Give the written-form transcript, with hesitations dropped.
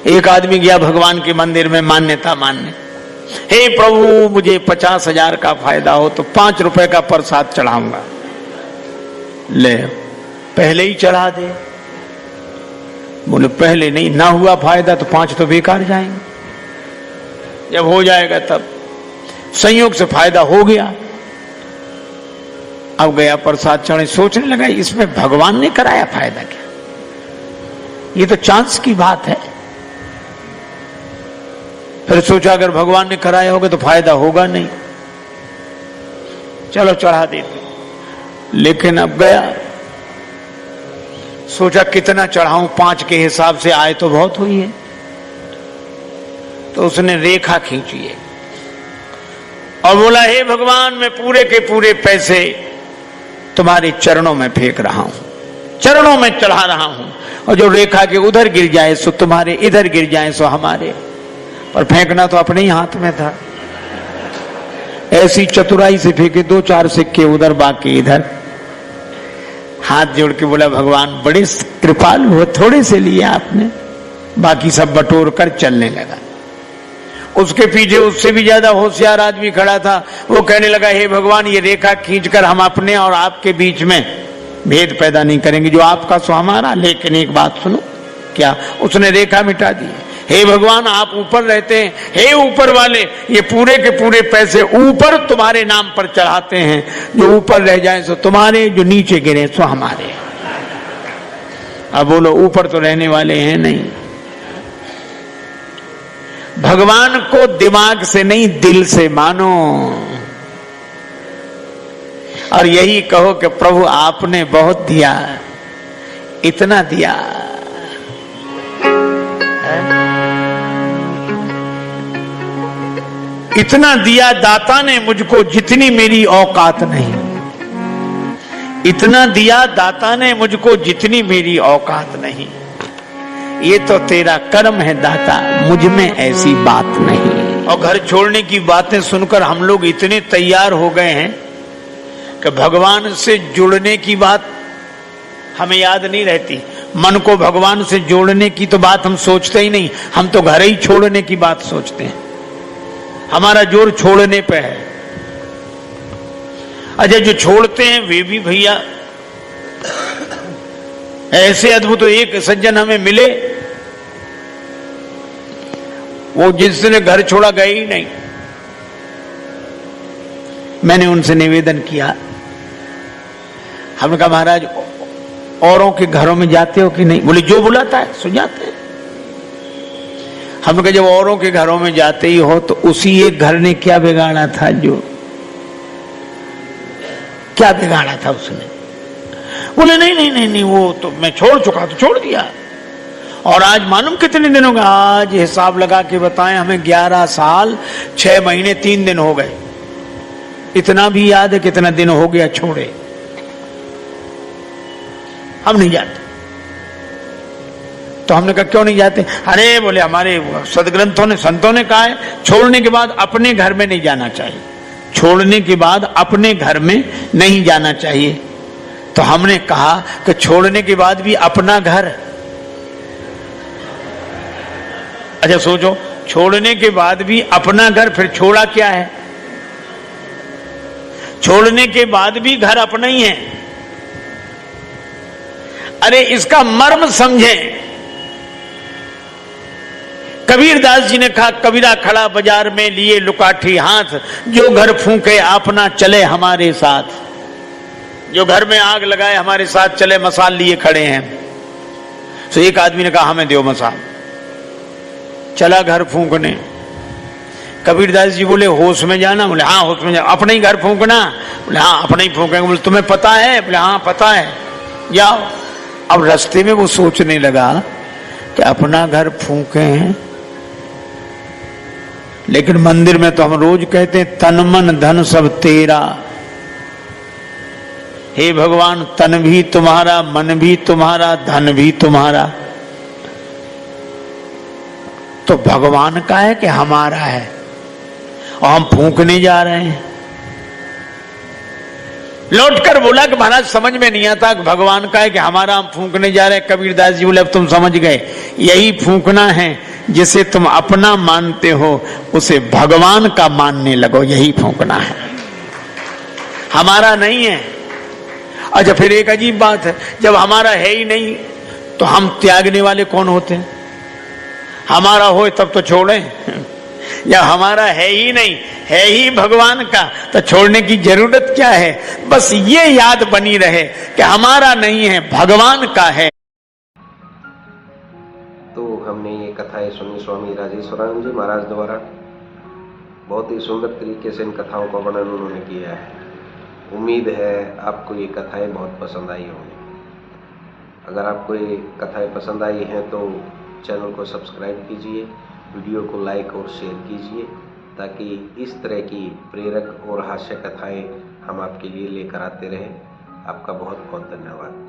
एक आदमी गया भगवान के मंदिर में मान्यता मानने, हे प्रभु मुझे 50,000 का फायदा हो तो 5 रुपए का प्रसाद चढ़ाऊंगा। ले पहले ही चढ़ा दे। बोले पहले नहीं, ना हुआ फायदा तो 5 तो बेकार जाएंगे, जब हो जाएगा तब। संयोग से फायदा हो गया, अब गया प्रसाद चढ़े, सोचने लगा इसमें भगवान ने कराया फायदा क्या, ये तो चांस की बात है। फिर सोचा अगर भगवान ने कराया होगा तो फायदा होगा नहीं, चलो चढ़ा देते। लेकिन अब गया, सोचा कितना चढ़ाऊं, 5 के हिसाब से आए तो बहुत हुई है। तो उसने रेखा खींची है और बोला हे भगवान मैं पूरे के पूरे पैसे तुम्हारे चरणों में फेंक रहा हूं, चरणों में चढ़ा रहा हूं, और जो रेखा के उधर गिर जाए सो तुम्हारे, इधर गिर जाए सो हमारे। पर फेंकना तो अपने ही हाथ में था। ऐसी चतुराई से फेंके 2-4 सिक्के उधर बाकी इधर। हाथ जोड़ के बोला भगवान बड़े कृपालु हो, थोड़े से लिए आपने, बाकी सब बटोर कर चलने लगा। उसके पीछे उससे भी ज्यादा होशियार आदमी खड़ा था, वो कहने लगा हे भगवान ये रेखा खींचकर हम अपने और आपके बीच में भेद पैदा नहीं करेंगे, जो आपका सो हमारा। लेकिन एक बात सुनो, क्या? उसने रेखा मिटा दी। हे भगवान आप ऊपर रहते हैं, हे ऊपर वाले ये पूरे के पूरे पैसे ऊपर तुम्हारे नाम पर चढ़ाते हैं, जो ऊपर रह जाए सो तुम्हारे, जो नीचे गिरे सो हमारे। अब बोलो ऊपर तो रहने वाले हैं नहीं। भगवान को दिमाग से नहीं दिल से मानो, और यही कहो कि प्रभु आपने बहुत दिया, इतना दिया। इतना दिया दाता ने मुझको जितनी मेरी औकात नहीं, इतना दिया दाता ने मुझको जितनी मेरी औकात नहीं। ये तो तेरा कर्म है दाता, मुझ में ऐसी बात नहीं। और घर छोड़ने की बातें सुनकर हम लोग इतने तैयार हो गए हैं कि भगवान से जुड़ने की बात हमें याद नहीं रहती। मन को भगवान से जोड़ने की तो बात हम सोचते ही नहीं, हम तो घर ही छोड़ने की बात सोचते हैं। हमारा जोर छोड़ने पे है। अच्छा जो छोड़ते हैं वे भी भैया ऐसे अद्भुत। एक सज्जन हमें मिले, वो जिसने घर छोड़ा गए ही नहीं। मैंने उनसे निवेदन किया, हमने कहा महाराज औरों के घरों में जाते हो कि नहीं? बोले जो बुलाता है सो जाते हैं। हमने कहा जब औरों के घरों में जाते ही हो तो उसी एक घर ने क्या बिगाड़ा था, जो क्या बिगाड़ा था उसने? बोले नहीं नहीं नहीं नहीं वो तो मैं छोड़ चुका, तो छोड़ दिया। और आज मालूम कितने दिन हो गए? आज हिसाब लगा के बताएं, हमें 11 साल 6 महीने 3 दिन हो गए। इतना भी याद है कितना दिन हो गया छोड़े। हम नहीं जाते। तो हमने कहा क्यों नहीं जाते? अरे बोले हमारे सदग्रंथों ने, संतों ने कहा है छोड़ने के बाद अपने घर में नहीं जाना चाहिए, छोड़ने के बाद अपने घर में नहीं जाना चाहिए। तो हमने कहा कि छोड़ने के बाद भी अपना घर। अच्छा सोचो, छोड़ने के बाद भी अपना घर, फिर छोड़ा क्या है? छोड़ने के बाद भी घर अपना ही है। अरे इसका मर्म समझें। कबीरदास जी ने कहा कबीरा खड़ा बाजार में लिए लुकाठी हाथ, जो घर फूंके अपना चले हमारे साथ। जो घर में आग लगाए हमारे साथ चले, मसाल लिए खड़े हैं। तो एक आदमी ने कहा हमें दो मसाल। चला घर फूंकने। कबीरदास जी बोले होश में जाना? बोले हाँ होश में जाना। अपने ही घर फूंकना? बोले हाँ अपने ही फूंकेंगे। बोले तुम्हें पता है? बोले हाँ पता है। जाओ। अब रास्ते में वो सोचने लगा कि अपना घर फूंके हैं, लेकिन मंदिर में तो हम रोज कहते हैं तन मन धन सब तेरा। हे भगवान तन भी तुम्हारा, मन भी तुम्हारा, धन भी तुम्हारा। तो भगवान का है कि हमारा है? और हम फूंकने जा रहे हैं। लौटकर बोला कि महाराज समझ में नहीं आता कि भगवान का है कि हमारा, हम फूंकने जा रहे हैं। कबीरदास जी बोले अब तुम समझ गए, यही फूंकना है जिसे तुम अपना मानते हो उसे भगवान का मानने लगो, यही फूंकना है, हमारा नहीं है। अच्छा, फिर एक अजीब बात है, जब हमारा है ही नहीं तो हम त्यागने वाले कौन होते हैं? हमारा हो तब तो छोड़ें, या हमारा है ही नहीं, है ही भगवान का, तो छोड़ने की जरूरत क्या है? बस ये याद बनी रहे कि हमारा नहीं है, भगवान का है। तो हमने ये कथाएं सुनी स्वामी राजेश्वरानंद जी महाराज द्वारा। बहुत ही सुंदर तरीके से इन कथाओं का वर्णन उन्होंने किया है। उम्मीद है आपको ये कथाएं बहुत पसंद आई होंगी। अगर आपको ये कथाएं पसंद आई हैं तो चैनल को सब्सक्राइब कीजिए, वीडियो को लाइक और शेयर कीजिए, ताकि इस तरह की प्रेरक और हास्य कथाएं हम आपके लिए लेकर आते रहें। आपका बहुत बहुत धन्यवाद।